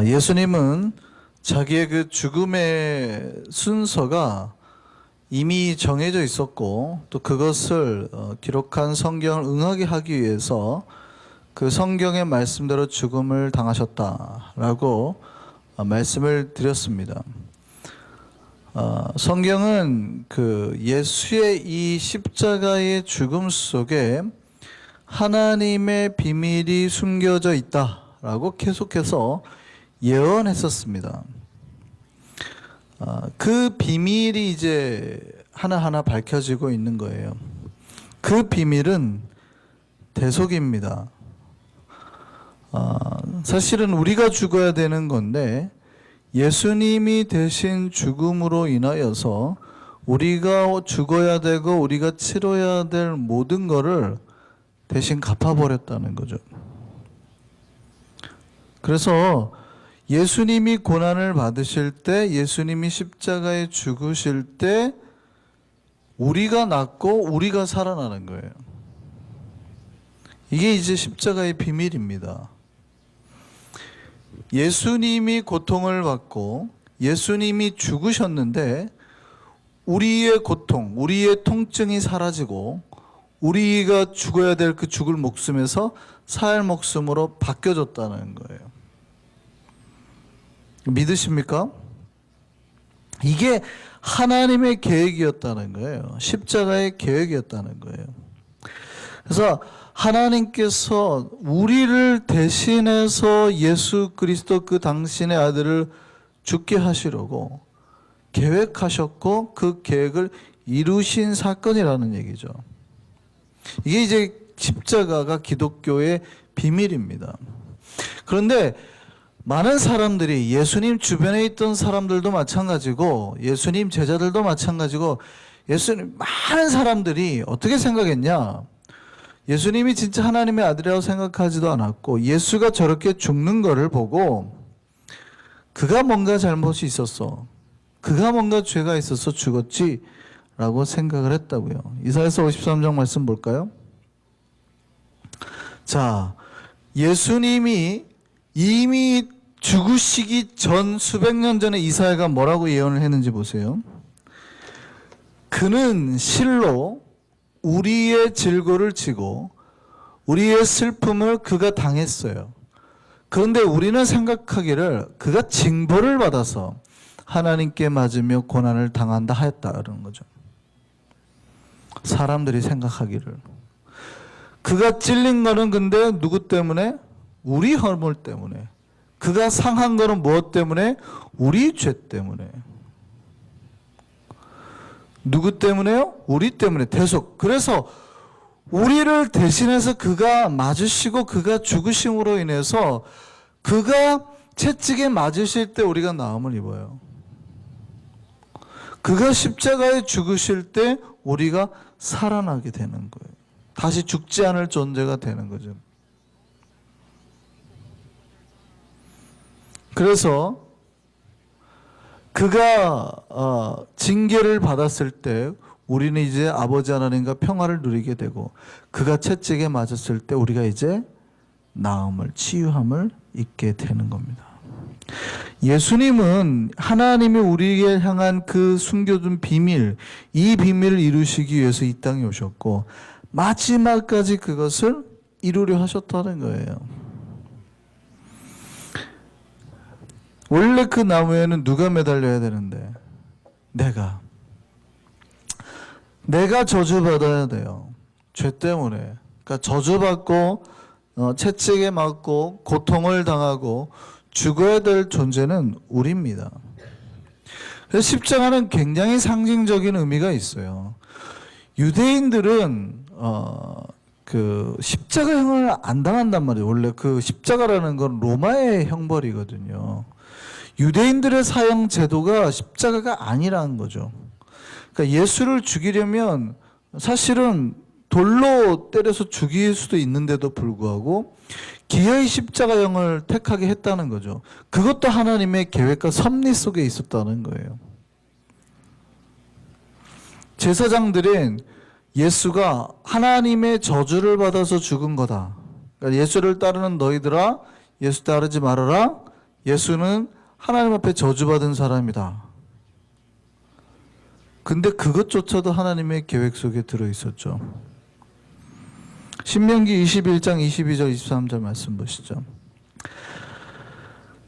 예수님은 자기의 그 죽음의 순서가 이미 정해져 있었고 또 그것을 기록한 성경을 응하게 하기 위해서 그 성경의 말씀대로 죽음을 당하셨다라고 말씀을 드렸습니다. 성경은 그 예수의 이 십자가의 죽음 속에 하나님의 비밀이 숨겨져 있다라고 계속해서 예언했었습니다. 그 비밀이 이제 하나하나 밝혀지고 있는 거예요. 그 비밀은 대속입니다. 사실은 우리가 죽어야 되는 건데 예수님이 대신 죽음으로 인하여서 우리가 죽어야 되고 우리가 치러야 될 모든 것을 대신 갚아버렸다는 거죠. 그래서 예수님이 고난을 받으실 때, 예수님이 십자가에 죽으실 때 우리가 낫고 우리가 살아나는 거예요. 이게 이제 십자가의 비밀입니다. 예수님이 고통을 받고 예수님이 죽으셨는데 우리의 고통, 우리의 통증이 사라지고 우리가 죽어야 될 그 죽을 목숨에서 살 목숨으로 바뀌어졌다는 거예요. 믿으십니까? 이게 하나님의 계획이었다는 거예요. 십자가의 계획이었다는 거예요. 그래서 하나님께서 우리를 대신해서 예수 그리스도 그 당신의 아들을 죽게 하시려고 계획하셨고 그 계획을 이루신 사건이라는 얘기죠. 이게 이제 십자가가 기독교의 비밀입니다. 그런데 많은 사람들이 예수님 주변에 있던 사람들도 마찬가지고 예수님 제자들도 마찬가지고 예수님 많은 사람들이 어떻게 생각했냐? 예수님이 진짜 하나님의 아들이라고 생각하지도 않았고 예수가 저렇게 죽는 거를 보고 그가 뭔가 잘못이 있었어. 그가 뭔가 죄가 있어서 죽었지 라고 생각을 했다고요. 이사야서 53장 말씀 볼까요? 자, 예수님이 이미 죽으시기 전 수백 년 전에 이사야가 뭐라고 예언을 했는지 보세요. 그는 실로 우리의 질고를 지고 우리의 슬픔을 그가 당했어요. 그런데 우리는 생각하기를 그가 징벌을 받아서 하나님께 맞으며 고난을 당한다 하였다는 거죠. 사람들이 생각하기를. 그가 찔린 거는 근데 누구 때문에? 우리 허물 때문에. 그가 상한 거는 무엇 때문에? 우리 죄 때문에. 누구 때문에요? 우리 때문에. 대속. 그래서 우리를 대신해서 그가 맞으시고 그가 죽으심으로 인해서 그가 채찍에 맞으실 때 우리가 나음을 입어요. 그가 십자가에 죽으실 때 우리가 살아나게 되는 거예요. 다시 죽지 않을 존재가 되는 거죠. 그래서 그가 징계를 받았을 때 우리는 이제 아버지 하나님과 평화를 누리게 되고 그가 채찍에 맞았을 때 우리가 이제 나음을, 치유함을 잊게 되는 겁니다. 예수님은 하나님이 우리에게 향한 그 숨겨둔 비밀, 이 비밀을 이루시기 위해서 이 땅에 오셨고 마지막까지 그것을 이루려 하셨다는 거예요. 원래 그 나무에는 누가 매달려야 되는데 내가 저주받아야 돼요. 죄 때문에. 그러니까 저주받고 채찍에 맞고 고통을 당하고 죽어야 될 존재는 우리입니다. 그래서 십자가는 굉장히 상징적인 의미가 있어요. 유대인들은 그 십자가형을 안 당한단 말이에요. 원래 그 십자가라는 건 로마의 형벌이거든요. 유대인들의 사형 제도가 십자가가 아니라는 거죠. 그러니까 예수를 죽이려면 사실은 돌로 때려서 죽일 수도 있는데도 불구하고 기어이 십자가형을 택하게 했다는 거죠. 그것도 하나님의 계획과 섭리 속에 있었다는 거예요. 제사장들은 예수가 하나님의 저주를 받아서 죽은 거다. 그러니까 예수를 따르는 너희들아 예수 따르지 말아라. 예수는 하나님 앞에 저주받은 사람이다. 근데 그것조차도 하나님의 계획 속에 들어있었죠. 신명기 21장 22절 23절 말씀 보시죠.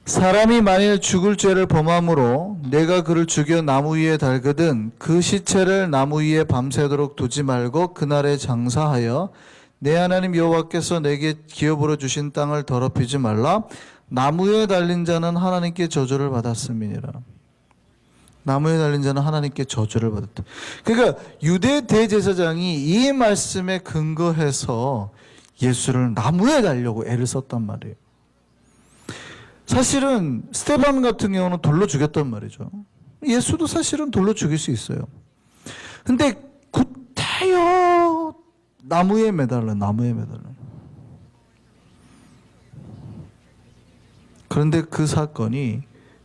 사람이 만일 죽을 죄를 범함으로 내가 그를 죽여 나무 위에 달거든 그 시체를 나무 위에 밤새도록 두지 말고 그날에 장사하여 내 하나님 여호와께서 내게 기업으로 주신 땅을 더럽히지 말라. 나무에 달린 자는 하나님께 저주를 받았음이니라. 나무에 달린 자는 하나님께 저주를 받았다. 그러니까 유대 대제사장이 이 말씀에 근거해서 예수를 나무에 달려고 애를 썼단 말이에요. 사실은 스테반 같은 경우는 돌로 죽였단 말이죠. 예수도 사실은 돌로 죽일 수 있어요. 근데 구타여 나무에 매달려. 그런데 그 사건이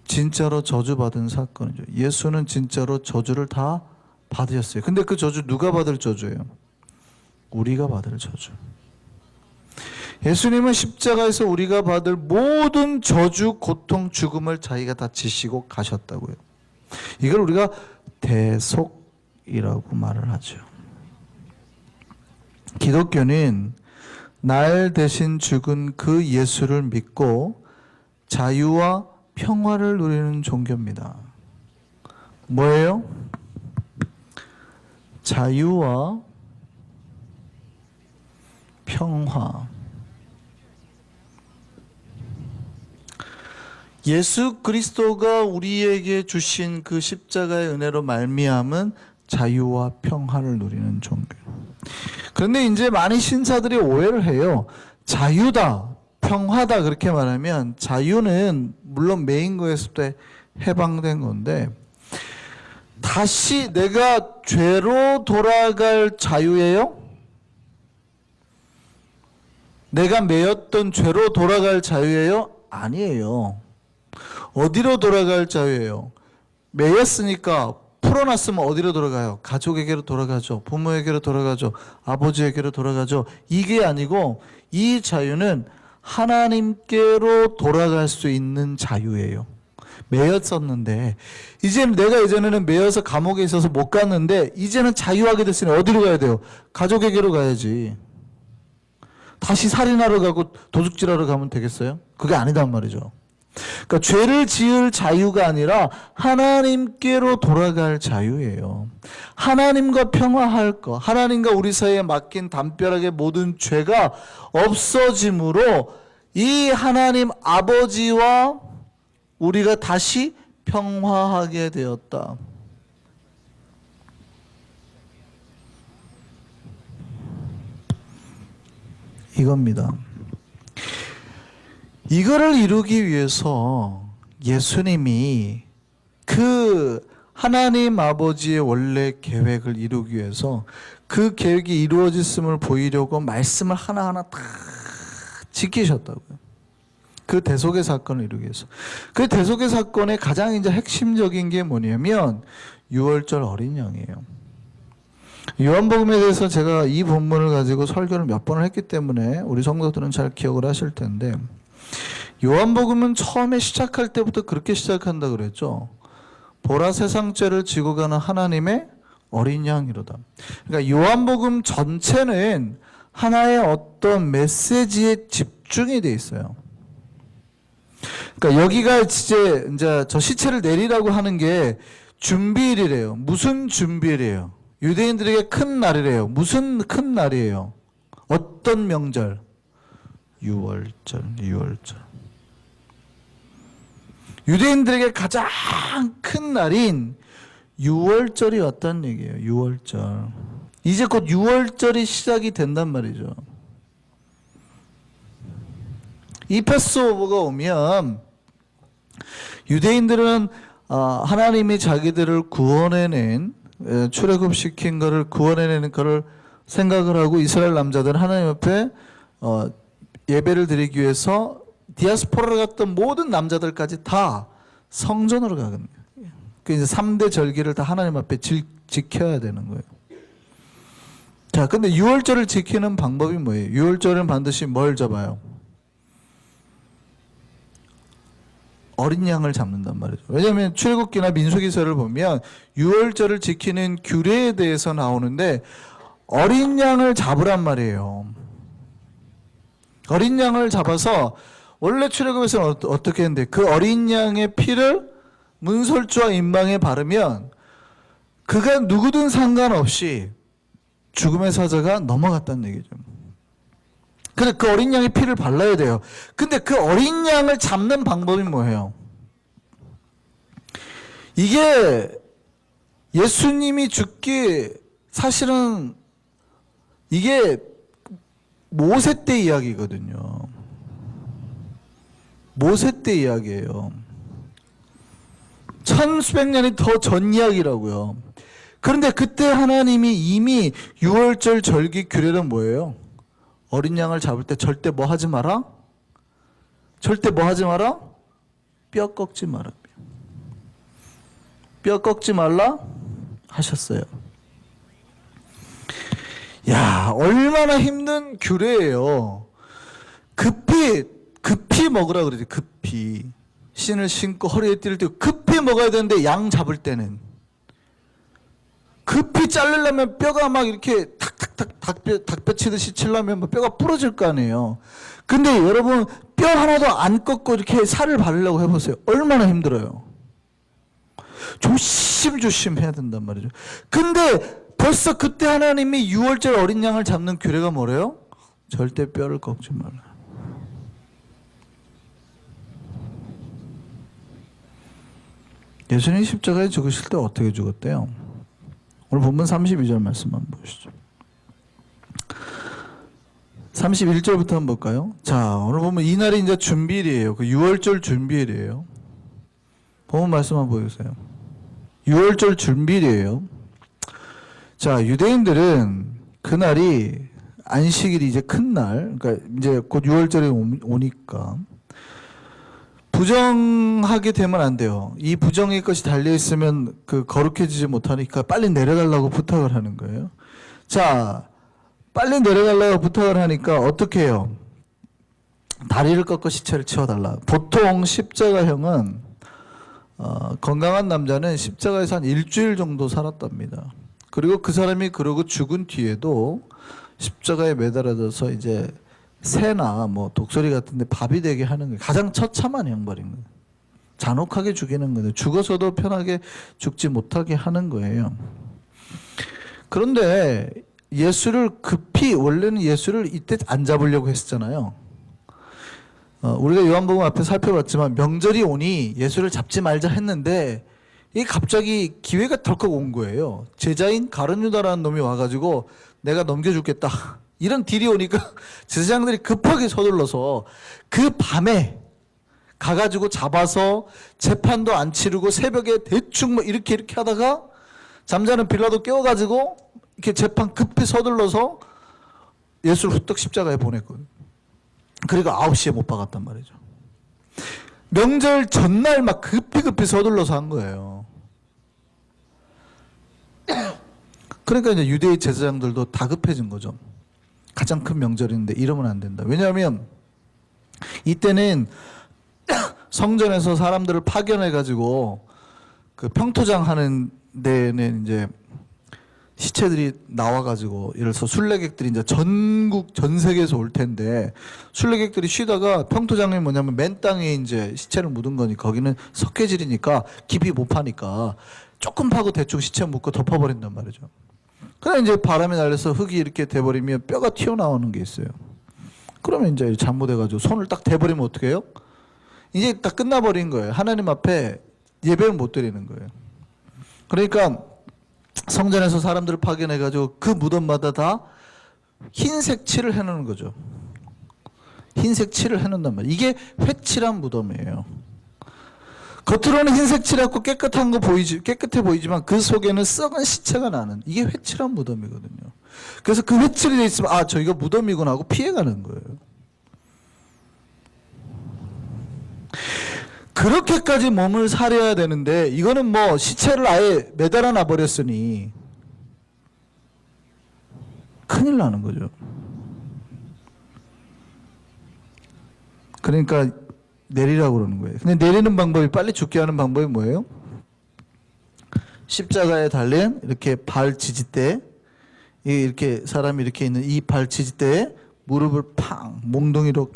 진짜로 저주받은 사건이죠. 예수는 진짜로 저주를 다 받으셨어요. 근데 그 저주 누가 받을 저주예요? 우리가 받을 저주. 예수님은 십자가에서 우리가 받을 모든 저주, 고통, 죽음을 자기가 다 지시고 가셨다고요. 이걸 우리가 대속이라고 말을 하죠. 기독교는 날 대신 죽은 그 예수를 믿고 자유와 평화를 누리는 종교입니다. 뭐예요? 자유와 평화. 예수 그리스도가 우리에게 주신 그 십자가의 은혜로 말미암은 자유와 평화를 누리는 종교. 그런데 이제 많은 신사들이 오해를 해요. 자유다, 평화다 그렇게 말하면 자유는 물론 메인거였을 때 해방된 건데 다시 내가 죄로 돌아갈 자유예요? 내가 매였던 죄로 돌아갈 자유예요? 아니에요. 어디로 돌아갈 자유예요? 매였으니까 풀어놨으면 어디로 돌아가요? 가족에게로 돌아가죠. 부모에게로 돌아가죠. 아버지에게로 돌아가죠. 이게 아니고 이 자유는 하나님께로 돌아갈 수 있는 자유예요. 매였었는데 이제는 내가 예전에는 매여서 감옥에 있어서 못 갔는데 이제는 자유하게 됐으니 어디로 가야 돼요? 가족에게로 가야지. 다시 살인하러 가고 도둑질하러 가면 되겠어요? 그게 아니단 말이죠. 그러니까 죄를 지을 자유가 아니라 하나님께로 돌아갈 자유예요. 하나님과 평화할 것, 하나님과 우리 사이에 맡긴 담벼락의 모든 죄가 없어짐으로 이 하나님 아버지와 우리가 다시 평화하게 되었다. 이겁니다. 이거를 이루기 위해서 예수님이 그 하나님 아버지의 원래 계획을 이루기 위해서 그 계획이 이루어졌음을 보이려고 말씀을 하나하나 다 지키셨다고요. 그 대속의 사건을 이루기 위해서. 그 대속의 사건의 가장 이제 핵심적인 게 뭐냐면 유월절 어린 양이에요. 요한복음에 대해서 제가 이 본문을 가지고 설교를 몇 번을 했기 때문에 우리 성도들은 잘 기억을 하실 텐데 요한복음은 처음에 시작할 때부터 그렇게 시작한다 그랬죠. 보라 세상 죄를 지고 가는 하나님의 어린 양이로다. 그러니까 요한복음 전체는 하나의 어떤 메시지에 집중이 돼 있어요. 그러니까 여기가 이제 저 시체를 내리라고 하는 게 준비일이래요. 무슨 준비일이에요? 유대인들에게 큰 날이래요. 무슨 큰 날이에요? 어떤 명절? 유월절. 유대인들에게 가장 큰 날인 유월절이 왔다는 얘기예요. 유월절. 이제 곧 유월절이 시작이 된단 말이죠. 이 패스오버가 오면 유대인들은 하나님이 자기들을 구원해낸 출애굽시킨 거를 구원해내는 거를 생각을 하고 이스라엘 남자들은 하나님 앞에 예배를 드리기 위해서 디아스포라를 갔던 모든 남자들까지 다 성전으로 가거든요. 그 이제 3대 절기를 다 하나님 앞에 지켜야 되는 거예요. 자, 근데 유월절을 지키는 방법이 뭐예요? 유월절은 반드시 뭘 잡아요? 어린 양을 잡는단 말이죠. 왜냐하면 출애굽기나 민수기서를 보면 유월절을 지키는 규례에 대해서 나오는데 어린 양을 잡으란 말이에요. 어린 양을 잡아서 원래 출애굽에서는 어떻게 했는데 그 어린 양의 피를 문설주와 임방에 바르면 그가 누구든 상관없이 죽음의 사자가 넘어갔다는 얘기죠. 그래 그 어린 양의 피를 발라야 돼요. 근데 그 어린 양을 잡는 방법이 뭐예요? 이게 예수님이 죽기 사실은 이게 모세 때 이야기거든요. 모세 때 이야기예요. 천수백 년이 더 전 이야기라고요. 그런데 그때 하나님이 이미 유월절 절기 규례는 뭐예요? 어린 양을 잡을 때 절대 뭐 하지 마라? 절대 뭐 하지 마라? 뼈 꺾지 마라. 뼈 꺾지 말라 하셨어요. 야, 얼마나 힘든 규례예요. 급히 먹으라 그러지. 급히 신을 신고 허리에 띠를 띠고 급히 먹어야 되는데 양 잡을 때는 급히 자르려면 뼈가 막 이렇게 탁탁탁 닭뼈 치듯이 치려면 뼈가 부러질 거 아니에요. 근데 여러분 뼈 하나도 안 꺾고 이렇게 살을 바르려고 해보세요. 얼마나 힘들어요. 조심조심 해야 된단 말이죠. 근데 벌써 그때 하나님이 유월절 어린 양을 잡는 규례가 뭐래요? 절대 뼈를 꺾지 말라. 예수님이 십자가에 죽으실 때 어떻게 죽었대요? 오늘 본문 32절 말씀 한번 보시죠. 31절부터 한번 볼까요? 자, 오늘 보면 이날이 이제 준비일이에요. 그 유월절 준비일이에요. 본문 말씀 한번 보여주세요. 유월절 준비일이에요. 자, 유대인들은 그날이 안식일이 이제 큰 날, 그러니까 이제 곧 유월절이 오니까 부정하게 되면 안 돼요. 이 부정의 것이 달려 있으면 그 거룩해지지 못하니까 빨리 내려달라고 부탁을 하는 거예요. 자, 빨리 내려달라고 부탁을 하니까 어떻게 해요? 다리를 꺾어 시체를 치워달라. 보통 십자가형은 건강한 남자는 십자가에서 한 일주일 정도 살았답니다. 그리고 그 사람이 그러고 죽은 뒤에도 십자가에 매달아져서 이제 새나 뭐 독수리 같은데 밥이 되게 하는 거예요. 가장 처참한 형벌인 거예요. 잔혹하게 죽이는 거예요. 죽어서도 편하게 죽지 못하게 하는 거예요. 그런데 예수를 급히 원래는 예수를 이때 안 잡으려고 했었잖아요. 우리가 요한복음 앞에 살펴봤지만 명절이 오니 예수를 잡지 말자 했는데 이게 갑자기 기회가 덜컥 온 거예요. 제자인 가룟유다라는 놈이 와가지고 내가 넘겨주겠다. 이런 딜이 오니까 제사장들이 급하게 서둘러서 그 밤에 가가지고 잡아서 재판도 안 치르고 새벽에 대충 뭐 이렇게 하다가 잠자는 빌라도 깨워가지고 이렇게 재판 급히 서둘러서 예수를 후딱 십자가에 보냈거든요. 그리고 9시에 못 박았단 말이죠. 명절 전날 막 급히 서둘러서 한 거예요. 그러니까 이제 유대의 제사장들도 다급해진 거죠. 가장 큰 명절인데 이러면 안 된다. 왜냐하면 이때는 성전에서 사람들을 파견해가지고 그 평토장 하는 데는 이제 시체들이 나와가지고 예를 들어서 순례객들이 이제 전 세계에서 올 텐데 순례객들이 쉬다가 평토장이 뭐냐면 맨 땅에 이제 시체를 묻은 거니 거기는 석회질이니까 깊이 못 파니까 조금 파고 대충 시체 묻고 덮어버린단 말이죠. 그래 이제 바람이 날려서 흙이 이렇게 돼버리면 뼈가 튀어나오는 게 있어요. 그러면 이제 잘못해가지고 손을 딱 대버리면 어떻게 해요? 이제 딱 끝나버린 거예요. 하나님 앞에 예배를 못 드리는 거예요. 그러니까 성전에서 사람들을 파견해가지고 그 무덤마다 다 흰색 칠을 해놓는 거죠. 흰색 칠을 해놓는단 말이에요. 이게 회칠한 무덤이에요. 겉으로는 흰색 칠하고 깨끗한 거 깨끗해 보이지만 그 속에는 썩은 시체가 나는 이게 회칠한 무덤이거든요. 그래서 그 회칠이 돼 있으면 아 저기가 무덤이구나 하고 피해가는 거예요. 그렇게까지 몸을 사려야 되는데 이거는 뭐 시체를 아예 매달아 놔 버렸으니 큰일 나는 거죠. 그러니까 내리라고 그러는 거예요. 근데 내리는 방법이, 빨리 죽게 하는 방법이 뭐예요? 십자가에 달린 이렇게 발 지지대, 이렇게 사람이 이렇게 있는 이 발 지지대에 무릎을 팡 몽둥이로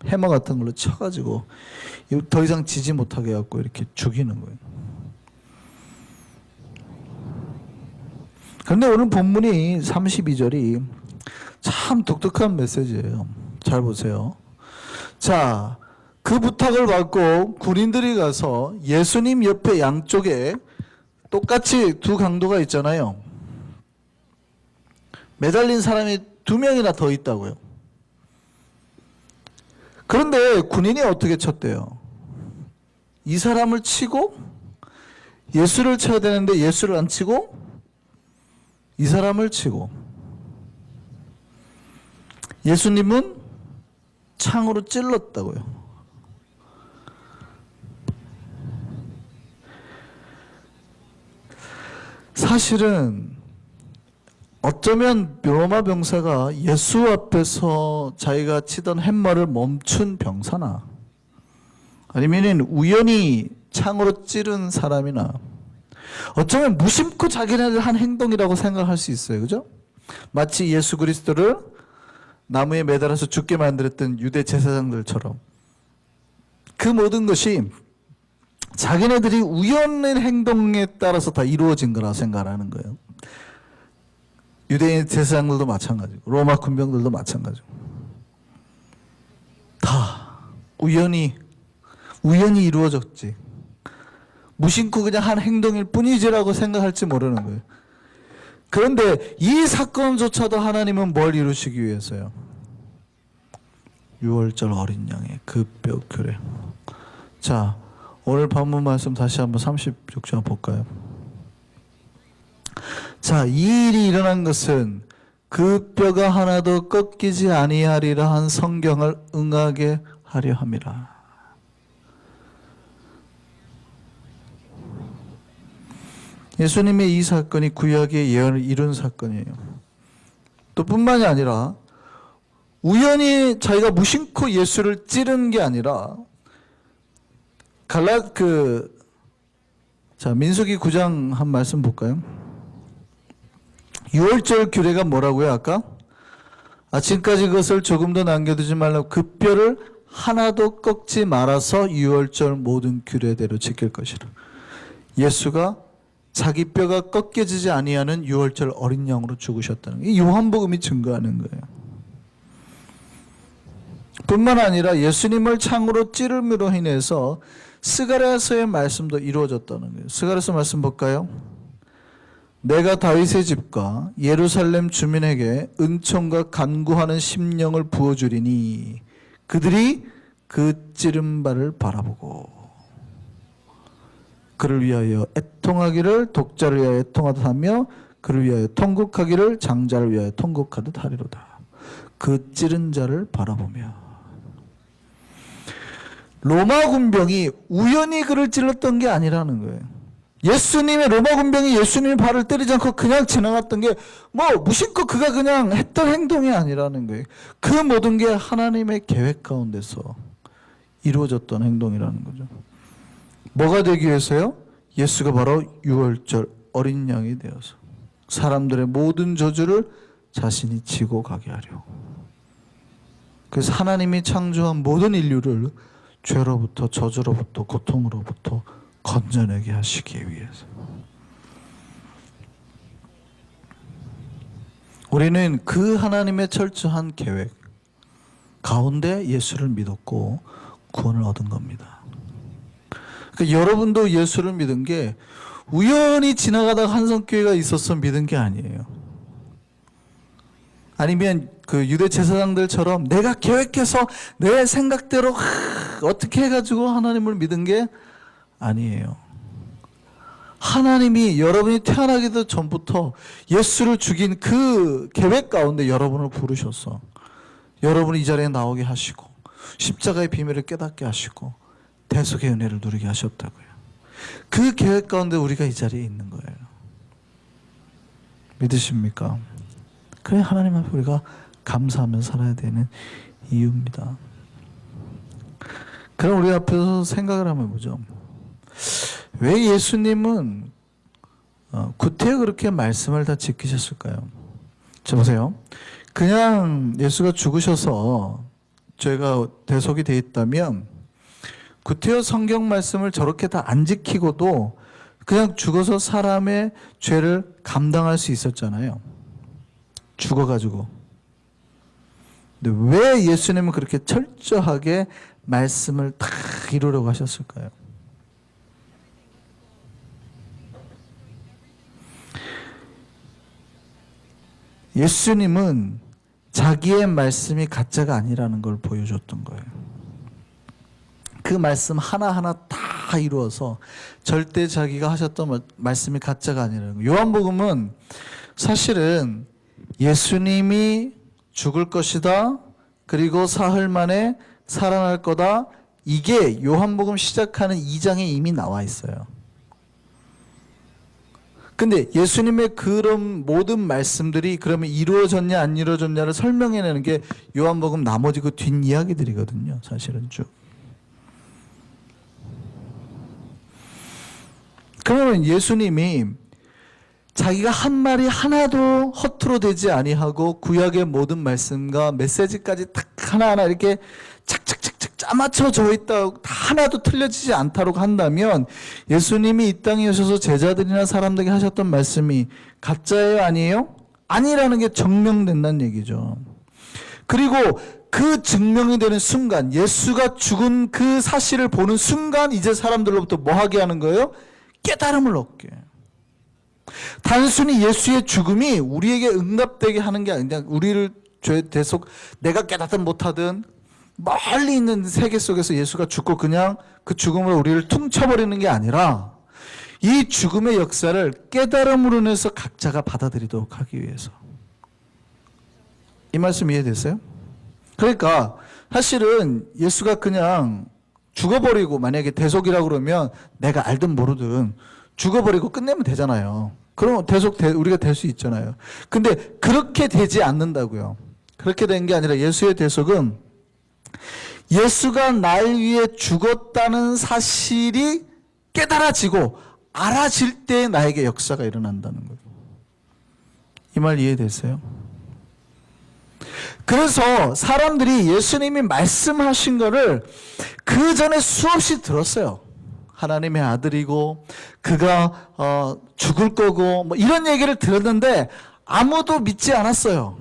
해머 같은 걸로 쳐가지고 더 이상 지지 못하게 해갖고 이렇게 죽이는 거예요. 그런데 오늘 본문이 32절이 참 독특한 메시지예요. 잘 보세요. 자, 그 부탁을 받고 군인들이 가서 예수님 옆에 양쪽에 똑같이 두 강도가 있잖아요. 매달린 사람이 2명이나 더 있다고요. 그런데 군인이 어떻게 쳤대요? 이 사람을 치고 예수를 쳐야 되는데 예수를 안 치고 이 사람을 치고, 예수님은 창으로 찔렀다고요. 사실은 어쩌면 로마 병사가 예수 앞에서 자기가 치던 햄머를 멈춘 병사나 아니면 우연히 창으로 찌른 사람이나 어쩌면 무심코 자기네들 한 행동이라고 생각할 수 있어요. 그죠? 마치 예수 그리스도를 나무에 매달아서 죽게 만들었던 유대 제사장들처럼 그 모든 것이 자기네들이 우연의 행동에 따라서 다 이루어진 거라 생각하는 거예요. 유대인 제사장들도 마찬가지고 로마 군병들도 마찬가지고 다 우연히 이루어졌지. 무심코 그냥 한 행동일 뿐이지라고 생각할지 모르는 거예요. 그런데 이 사건조차도 하나님은 뭘 이루시기 위해서요? 유월절 어린 양의 그 뼈 규례. 자, 오늘 본문 말씀 다시 한번 36절 볼까요? 자, 이 일이 일어난 것은 그 뼈가 하나도 꺾이지 아니하리라 한 성경을 응하게 하려 함이라. 예수님의 이 사건이 구약의 예언을 이룬 사건이에요. 또 뿐만이 아니라 우연히 자기가 무심코 예수를 찌른 게 아니라 민수기 9장 한 말씀 볼까요? 유월절 규례가 뭐라고요? 아까 아침까지 그것을 조금도 남겨두지 말라고 그 뼈를 하나도 꺾지 말아서 유월절 모든 규례대로 지킬 것이라. 예수가 자기 뼈가 꺾여지지 아니하는 유월절 어린 양으로 죽으셨다는 게 요한복음이 증거하는 거예요. 뿐만 아니라 예수님을 창으로 찌름으로 인해서 스가랴서의 말씀도 이루어졌다는 거예요. 스가랴서 말씀 볼까요? 내가 다윗의 집과 예루살렘 주민에게 은총과 간구하는 심령을 부어주리니 그들이 그 찌른 바를 바라보고 그를 위하여 애통하기를 독자를 위하여 애통하듯 하며 그를 위하여 통곡하기를 장자를 위하여 통곡하듯 하리로다. 그 찌른 자를 바라보며. 로마 군병이 우연히 그를 찔렀던 게 아니라는 거예요. 로마 군병이 예수님의 발을 때리지 않고 그냥 지나갔던 게 무심코 그가 그냥 했던 행동이 아니라는 거예요. 그 모든 게 하나님의 계획 가운데서 이루어졌던 행동이라는 거죠. 뭐가 되기 위해서요? 예수가 바로 유월절 어린 양이 되어서 사람들의 모든 저주를 자신이 지고 가게 하려고. 그래서 하나님이 창조한 모든 인류를 죄로부터 저주로부터 고통으로부터 건져내게 하시기 위해서. 우리는 그 하나님의 철저한 계획 가운데 예수를 믿었고 구원을 얻은 겁니다. 그러니까 여러분도 예수를 믿은 게 우연히 지나가다가 한성교회가 있어서 믿은 게 아니에요. 아니면 그 유대 제사장들처럼 내가 계획해서 내 생각대로 어떻게 해가지고 하나님을 믿은 게 아니에요. 하나님이 여러분이 태어나기도 전부터 예수를 죽인 그 계획 가운데 여러분을 부르셔서 여러분이 이 자리에 나오게 하시고 십자가의 비밀을 깨닫게 하시고 대속의 은혜를 누리게 하셨다고요. 그 계획 가운데 우리가 이 자리에 있는 거예요. 믿으십니까? 그래 하나님 앞에 우리가 감사하며 살아야 되는 이유입니다. 그럼 우리 앞에서 생각을 한번 해보죠. 왜 예수님은 구태여 그렇게 말씀을 다 지키셨을까요? 자, 보세요. 그냥 예수가 죽으셔서 죄가 대속이 돼 있다면 구태여 성경 말씀을 저렇게 다 안 지키고도 그냥 죽어서 사람의 죄를 감당할 수 있었잖아요. 죽어가지고. 근데 왜 예수님은 그렇게 철저하게 말씀을 다 이루려고 하셨을까요? 예수님은 자기의 말씀이 가짜가 아니라는 걸 보여줬던 거예요. 그 말씀 하나하나 다 이루어서 절대 자기가 하셨던 말씀이 가짜가 아니라는 거예요. 요한복음은 사실은 예수님이 죽을 것이다. 그리고 사흘 만에 살아날 거다. 이게 요한복음 시작하는 2장에 이미 나와 있어요. 근데 예수님의 그런 모든 말씀들이 그러면 이루어졌냐 안 이루어졌냐를 설명해내는 게 요한복음 나머지 그 뒷이야기들이거든요. 사실은 쭉. 그러면 예수님이 자기가 한 말이 하나도 허투루 되지 아니하고 구약의 모든 말씀과 메시지까지 딱 하나하나 이렇게 착착착착 짜맞춰져 있다 하나도 틀려지지 않도록 한다면 예수님이 이 땅에 오셔서 제자들이나 사람들에게 하셨던 말씀이 가짜예요? 아니에요? 아니라는 게 증명된다는 얘기죠. 그리고 그 증명이 되는 순간, 예수가 죽은 그 사실을 보는 순간 이제 사람들로부터 뭐 하게 하는 거예요? 깨달음을 얻게. 단순히 예수의 죽음이 우리에게 응답되게 하는 게 아니라 우리를 죄 대속 내가 깨닫든 못하든 멀리 있는 세계 속에서 예수가 죽고 그냥 그 죽음으로 우리를 퉁쳐버리는 게 아니라 이 죽음의 역사를 깨달음으로 인해서 각자가 받아들이도록 하기 위해서. 이 말씀 이해되세요? 그러니까 사실은 예수가 그냥 죽어버리고 만약에 대속이라고 그러면 내가 알든 모르든 죽어버리고 끝내면 되잖아요. 그럼 우리가 될 수 있잖아요. 근데 그렇게 되지 않는다고요. 그렇게 된 게 아니라 예수의 대속은 예수가 날 위해 죽었다는 사실이 깨달아지고 알아질 때 나에게 역사가 일어난다는 거예요. 이 말 이해되세요? 그래서 사람들이 예수님이 말씀하신 거를 그 전에 수없이 들었어요. 하나님의 아들이고 그가 죽을 거고 뭐 이런 얘기를 들었는데 아무도 믿지 않았어요.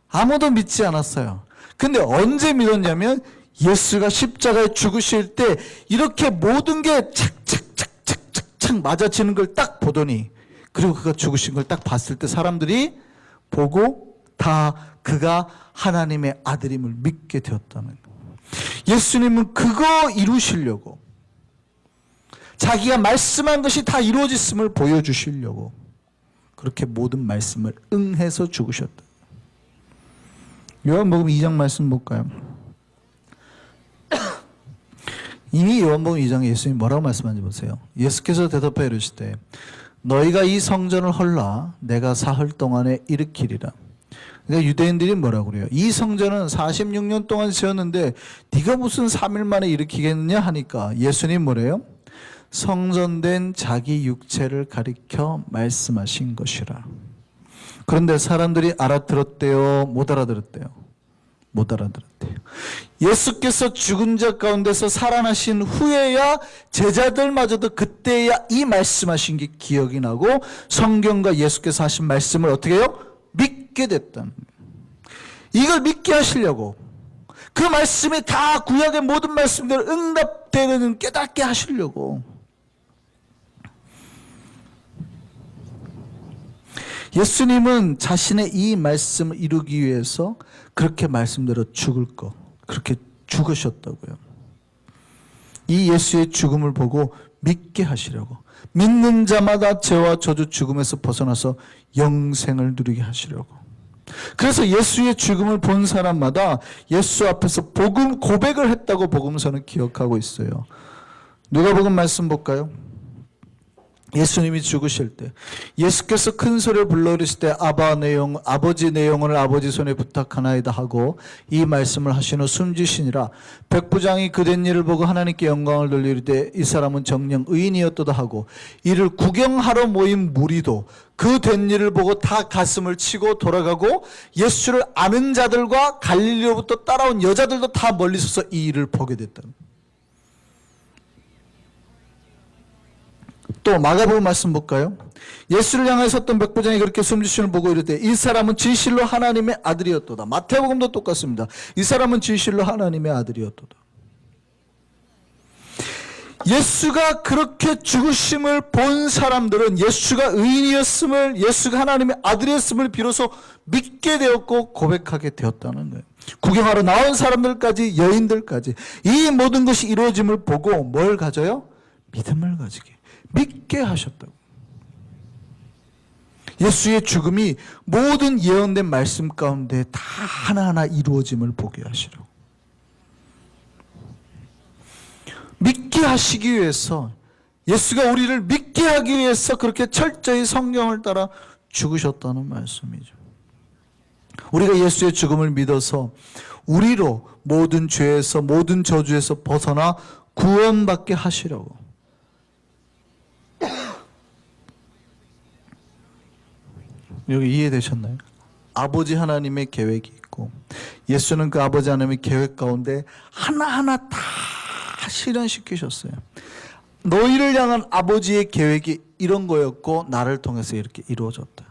아무도 믿지 않았어요. 근데 언제 믿었냐면 예수가 십자가에 죽으실 때 이렇게 모든 게 착착착착착착 맞아지는 걸 딱 보더니 그리고 그가 죽으신 걸 딱 봤을 때 사람들이 보고 다 그가 하나님의 아들임을 믿게 되었다는 거예요. 예수님은 그거 이루시려고 자기가 말씀한 것이 다 이루어졌음을 보여주시려고 그렇게 모든 말씀을 응해서 죽으셨다. 요한복음 2장 말씀 볼까요? 이미 요한복음 2장에 예수님이 뭐라고 말씀하는지 보세요. 예수께서 대답하여 이르시되 너희가 이 성전을 헐라 내가 사흘 동안에 일으키리라. 그러니까 유대인들이 뭐라고 그래요? 이 성전은 46년 동안 지었는데 네가 무슨 3일 만에 일으키겠느냐 하니까 예수님 뭐래요? 성전된 자기 육체를 가리켜 말씀하신 것이라. 그런데 사람들이 알아들었대요? 못 알아들었대요? 못 알아들었대요. 예수께서 죽은 자 가운데서 살아나신 후에야 제자들마저도 그때야 이 말씀하신 게 기억이 나고 성경과 예수께서 하신 말씀을 어떻게 해요? 믿게 됐다는 거예요. 이걸 믿게 하시려고 그 말씀이 다 구약의 모든 말씀대로 응답되는 깨닫게 하시려고 예수님은 자신의 이 말씀을 이루기 위해서 그렇게 말씀대로 죽을 거 그렇게 죽으셨다고요. 이 예수의 죽음을 보고 믿게 하시려고 믿는 자마다 죄와 저주 죽음에서 벗어나서 영생을 누리게 하시려고. 그래서 예수의 죽음을 본 사람마다 예수 앞에서 복음 고백을 했다고 복음서는 기억하고 있어요. 누가복음 말씀 볼까요? 예수님이 죽으실 때 예수께서 큰 소리를 불러 이르실 때 아버지 내 영혼을 아버지 손에 부탁하나이다 하고 이 말씀을 하신 후 숨지시니라. 백부장이 그된 일을 보고 하나님께 영광을 돌려 이르되 이 사람은 정녕 의인이었도다 하고 이를 구경하러 모인 무리도 그 된 일을 보고 다 가슴을 치고 돌아가고 예수를 아는 자들과 갈릴리로부터 따라온 여자들도 다 멀리 서서 이 일을 보게 됐다. 또 마가복음 말씀 볼까요? 예수를 향해 섰던 백부장이 그렇게 숨지심을 보고 이르되 이 사람은 진실로 하나님의 아들이었도다. 마태복음도 똑같습니다. 이 사람은 진실로 하나님의 아들이었도다. 예수가 그렇게 죽으심을 본 사람들은 예수가 의인이었음을, 예수가 하나님의 아들이었음을 비로소 믿게 되었고 고백하게 되었다는 거예요. 구경하러 나온 사람들까지, 여인들까지 이 모든 것이 이루어짐을 보고 뭘 가져요? 믿음을 가지게, 믿게 하셨다고. 예수의 죽음이 모든 예언된 말씀 가운데 다 하나하나 이루어짐을 보게 하시라고. 믿게 하시기 위해서, 예수가 우리를 믿게 하기 위해서 그렇게 철저히 성경을 따라 죽으셨다는 말씀이죠. 우리가 예수의 죽음을 믿어서 우리로 모든 죄에서, 모든 저주에서 벗어나 구원받게 하시려고. 여기 이해되셨나요? 아버지 하나님의 계획이 있고 예수는 그 아버지 하나님의 계획 가운데 하나하나 다 실현시키셨어요. 너희를 향한 아버지의 계획이 이런 거였고 나를 통해서 이렇게 이루어졌다.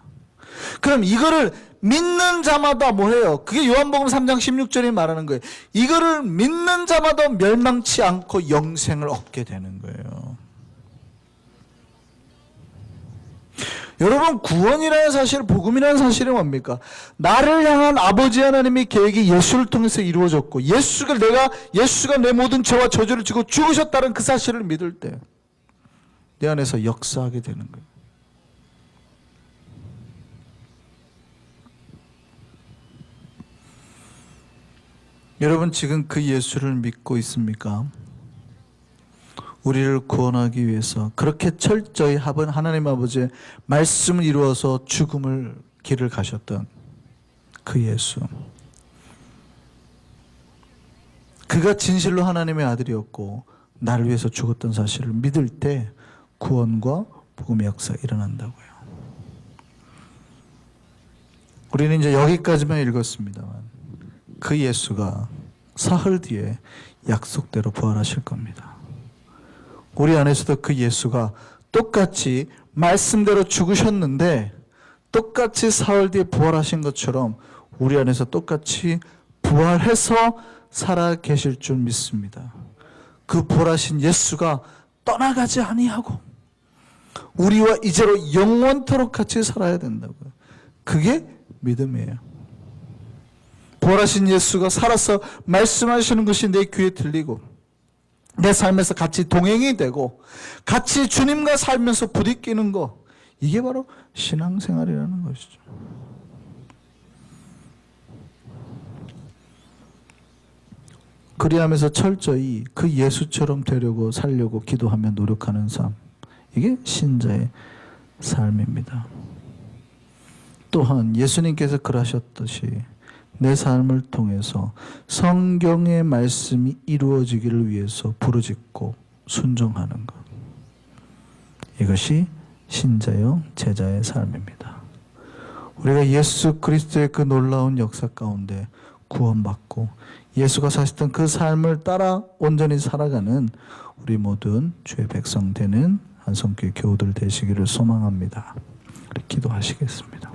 그럼 이거를 믿는 자마다 뭐해요? 그게 요한복음 3장 16절이 말하는 거예요. 이거를 믿는 자마다 멸망치 않고 영생을 얻게 되는 거예요. 여러분, 구원이라는 사실, 복음이라는 사실은 뭡니까? 나를 향한 아버지 하나님의 계획이 예수를 통해서 이루어졌고 예수가 내 모든 죄와 저주를 지고 죽으셨다는 그 사실을 믿을 때 내 안에서 역사하게 되는 거예요. 여러분, 지금 그 예수를 믿고 있습니까? 우리를 구원하기 위해서 그렇게 철저히 하나님 아버지의 말씀을 이루어서 죽음을 길을 가셨던 그 예수, 그가 진실로 하나님의 아들이었고 나를 위해서 죽었던 사실을 믿을 때 구원과 복음의 역사가 일어난다고요. 우리는 이제 여기까지만 읽었습니다만 그 예수가 사흘 뒤에 약속대로 부활하실 겁니다. 우리 안에서도 그 예수가 똑같이 말씀대로 죽으셨는데 똑같이 사흘 뒤에 부활하신 것처럼 우리 안에서 똑같이 부활해서 살아 계실 줄 믿습니다. 그 부활하신 예수가 떠나가지 아니하고 우리와 이제로 영원토록 같이 살아야 된다고요. 그게 믿음이에요. 부활하신 예수가 살아서 말씀하시는 것이 내 귀에 들리고 내 삶에서 같이 동행이 되고 같이 주님과 살면서 부딪히는 거, 이게 바로 신앙생활이라는 것이죠. 그리하면서 철저히 그 예수처럼 되려고 살려고 기도하며 노력하는 삶, 이게 신자의 삶입니다. 또한 예수님께서 그러셨듯이 내 삶을 통해서 성경의 말씀이 이루어지기를 위해서 부르짖고 순종하는 것, 이것이 신자요 제자의 삶입니다. 우리가 예수 그리스도의 그 놀라운 역사 가운데 구원받고 예수가 사셨던 그 삶을 따라 온전히 살아가는 우리 모든 주의 백성 되는 한성교회 교우들 되시기를 소망합니다. 기도하시겠습니다.